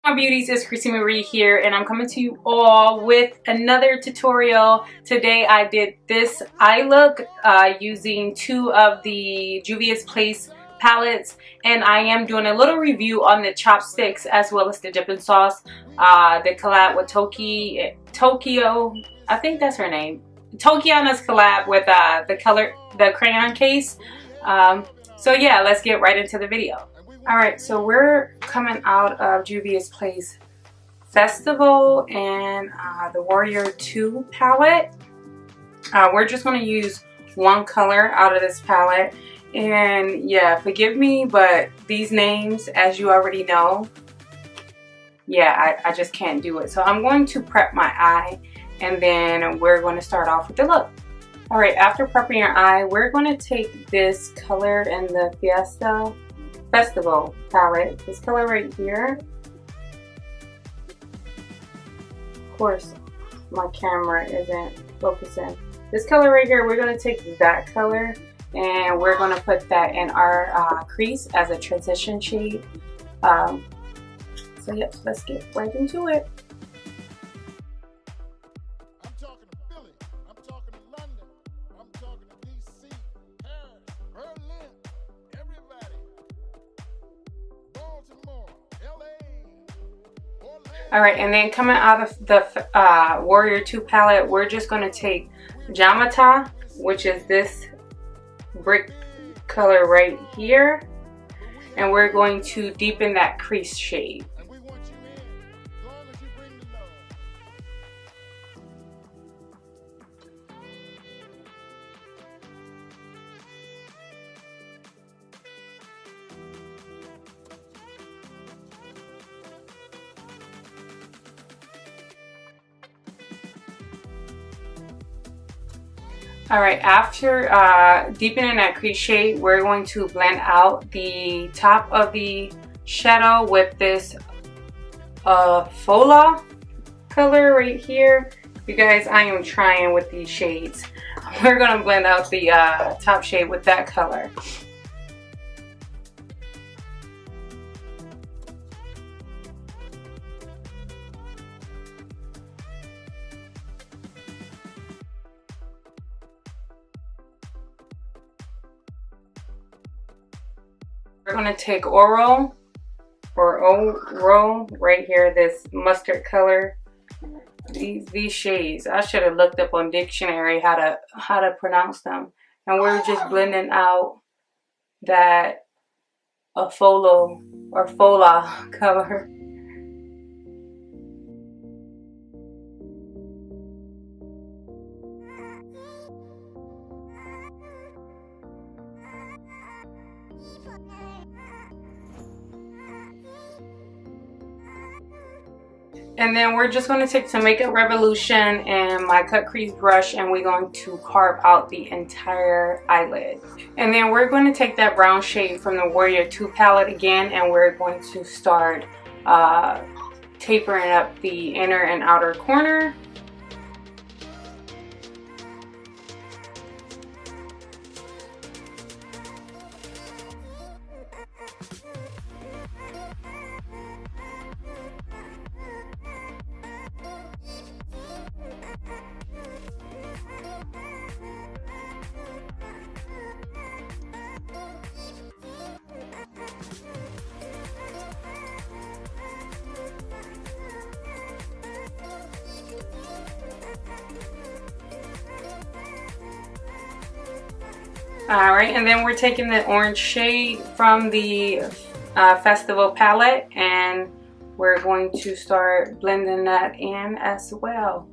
My beauties, it's Chrissy Marie here, and I'm coming to you all with another tutorial. Today I did this eye look using two of the Juvia's Place palettes, and I am doing a little review on the Chopsticks as well as the dipping sauce. The collab with Tokyo, I think that's her name. Tokyona's collab with the crayon case. So yeah, let's get right into the video. Alright, so we're coming out of Juvia's Place Festival and the Warrior 2 palette. We're just going to use one color out of this palette. And yeah, forgive me, but these names, as you already know, yeah, I just can't do it. So I'm going to prep my eye, and then we're going to start off with the look. Alright, after prepping your eye, we're going to take this color in the Festival palette, this color right here. Of course, my camera isn't focusing. This color right here, we're going to take that color and we're going to put that in our crease as a transition shade. So yep, let's get right into it. Alright, and then coming out of the Warrior 2 palette, we're just going to take Jamata, which is this brick color right here, and we're going to deepen that crease shade. Alright, after deepening that crease shade, we're going to blend out the top of the shadow with this Fola color right here. You guys, I am trying with these shades. We're going to blend out the top shade with that color. We're going to take Oro right here, this mustard color. These shades, I should have looked up on dictionary how to pronounce them. And we're just blending out that Fola color. And then we're just going to take some Makeup Revolution and my cut crease brush, and we're going to carve out the entire eyelid. And then we're going to take that brown shade from the Warrior 2 palette again, and we're going to start tapering up the inner and outer corner. Alright, and then we're taking the orange shade from the Festival palette, and we're going to start blending that in as well.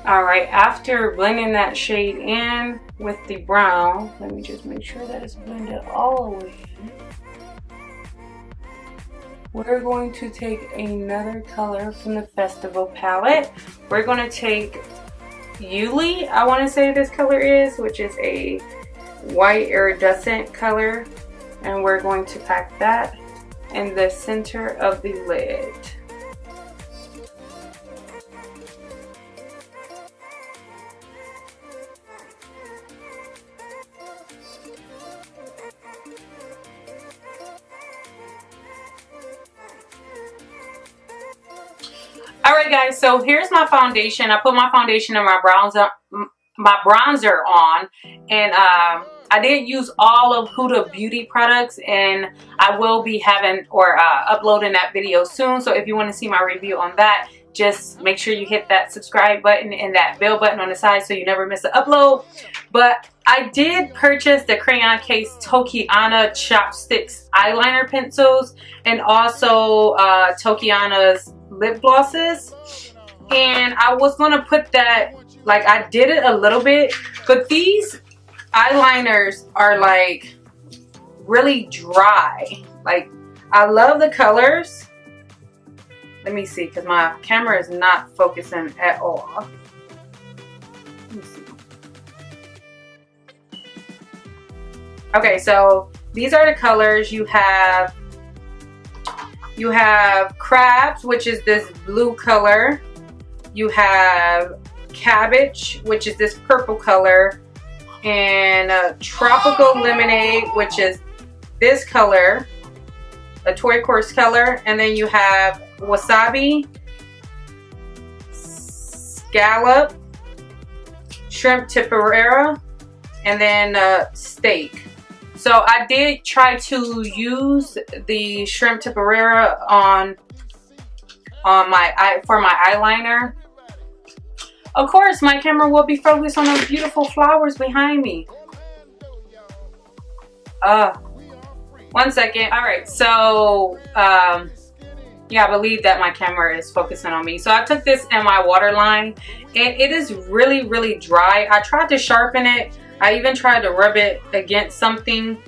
Alright, after blending that shade in with the brown, let me just make sure that it's blended all the way in. We're going to take another color from the Festival palette. We're going to take Yuli, I want to say this color is, which is a white iridescent color. And we're going to pack that in the center of the lid. Alright guys, so here's my foundation. I put my foundation and my bronzer on, and I did use all of Huda Beauty products, and I will be having or uploading that video soon. So if you want to see my review on that, just make sure you hit that subscribe button and that bell button on the side so you never miss an upload. But I did purchase the Crayon Case TokyoVanity Chopsticks eyeliner pencils, and also TokyoVanity's lip glosses. And I was going to put that, like, I did it a little bit, but these eyeliners are like really dry. Like, I love the colors. Let me see, because my camera is not focusing at all. Let me see. Okay, so these are the colors. You have Crabs, which is this blue color. You have Cabbage, which is this purple color. And Tropical Lemonade, which is this color, a turquoise color. And then you have Wasabi, Scallop, Shrimp Tempura, and then Steak. So I did try to use the Shrimp Tempura for my eyeliner. Of course, my camera will be focused on those beautiful flowers behind me. 1 second. All right, so yeah, I believe that my camera is focusing on me. So I took this in my waterline, and it is really, really dry. I tried to sharpen it. I even tried to rub it against something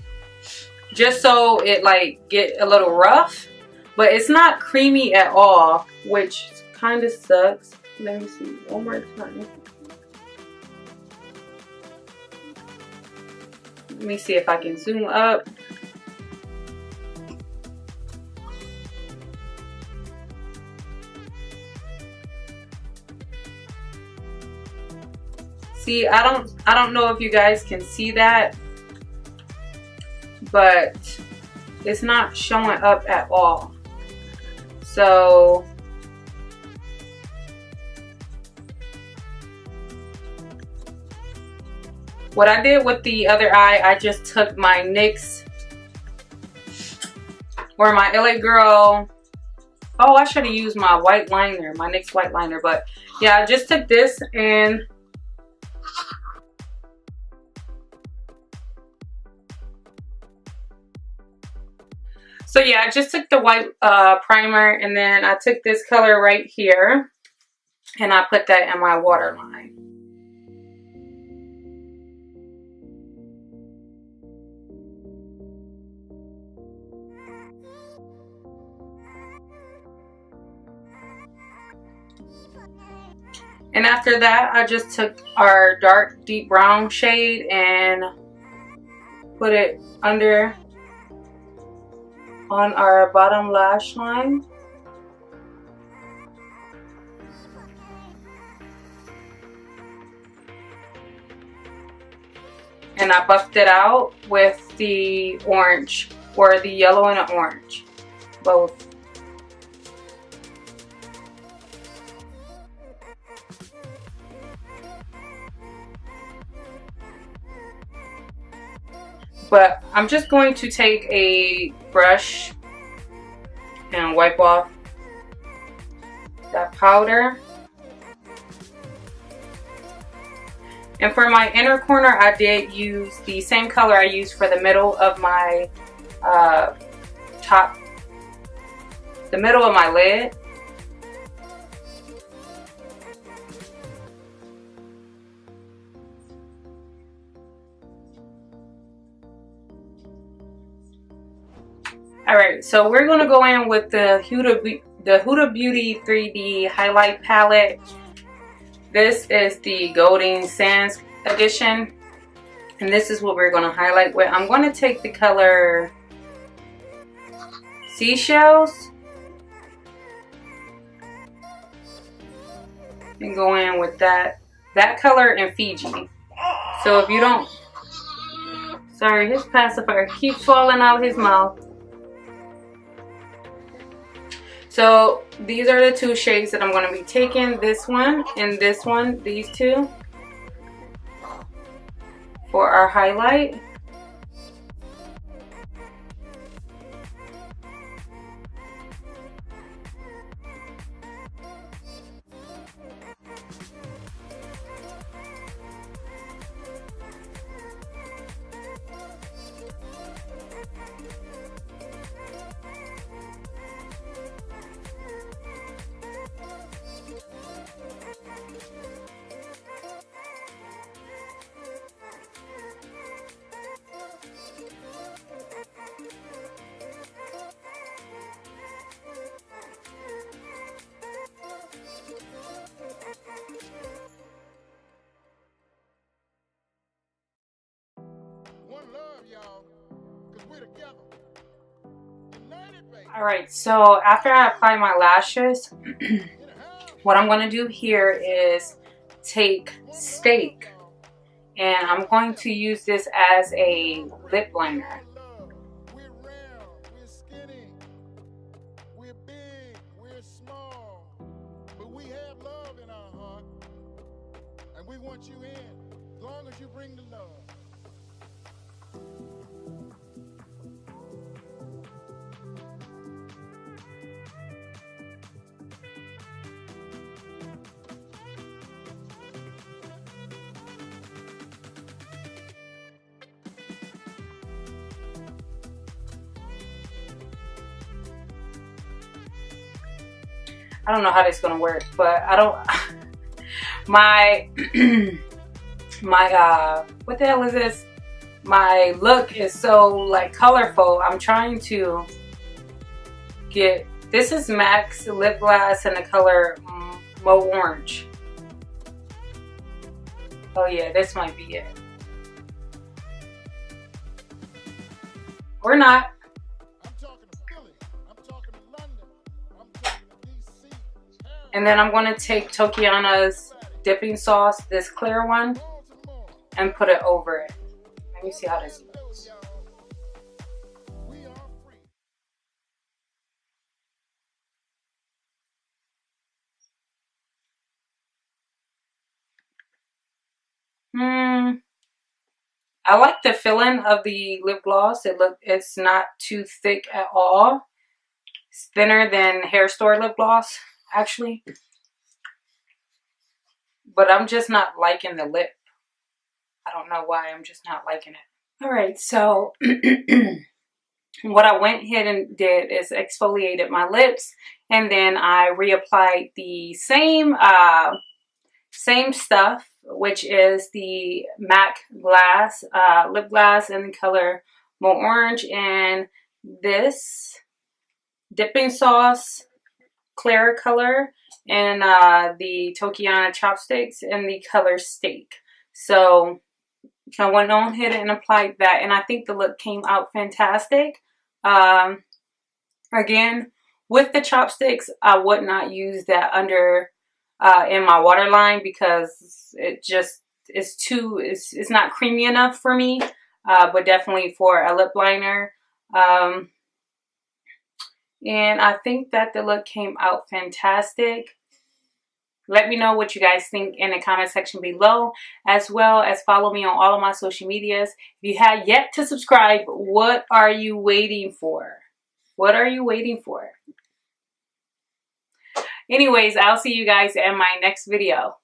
just so it like get a little rough, but it's not creamy at all, which kind of sucks. Let me see one more time. Let me see if I can zoom up. See, I don't know if you guys can see that, but it's not showing up at all. So what I did with the other eye, I just took my NYX or my LA Girl. Oh, I should have used my white liner, my NYX white liner. But yeah, I just took this and so yeah, I just took the white primer, and then I took this color right here and I put that in my waterline. And after that, I just took our dark deep brown shade and put it under on our bottom lash line. And I buffed it out with the orange, or the yellow and the orange, both. But I'm just going to take a brush and wipe off that powder. And for my inner corner, I did use the same color I used for the middle of my the middle of my lid. Alright, so we're going to go in with the Huda Beauty 3D highlight palette. This is the Golden Sands edition, and this is what we're going to highlight with. I'm going to take the color Seashells and go in with that color in Fiji. So if you don't, sorry, his pacifier keeps falling out of his mouth. So these are the two shades that I'm going to be taking, this one and this one, these two, for our highlight. Alright, so after I apply my lashes, what I'm going to do here is take Steak, and I'm going to use this as a lip liner. We're round, we're skinny, we're big, we're small, but we have love in our heart, and we want you in, as long as you bring the love. I don't know how this is gonna work, but I don't. My what the hell is this? My look is so like colorful. I'm trying to get. This is MAC's lip gloss in the color Mo Orange. Oh yeah, this might be it. Or not. And then I'm going to take Tokyo's dipping sauce, this clear one, and put it over it. Let me see how this looks. I like the feeling of the lip gloss. It's not too thick at all. It's thinner than hair store lip gloss, actually. But I'm just not liking the lip. I don't know why, I'm just not liking it. Alright, so what I went ahead and did is exfoliated my lips, and then I reapplied the same stuff, which is the MAC glass lip gloss in the color Mo Orange, and this dipping sauce clear color, and the Tokyo Chopsticks in the color Steak. So I went on ahead and applied that, and I think the look came out fantastic. Again, with the chopsticks, I would not use that under in my waterline because it just is too, it's not creamy enough for me, but definitely for a lip liner. And I think that the look came out fantastic. Let me know what you guys think in the comment section below, as well as follow me on all of my social medias. If you have yet to subscribe, what are you waiting for? What are you waiting for? Anyways, I'll see you guys in my next video.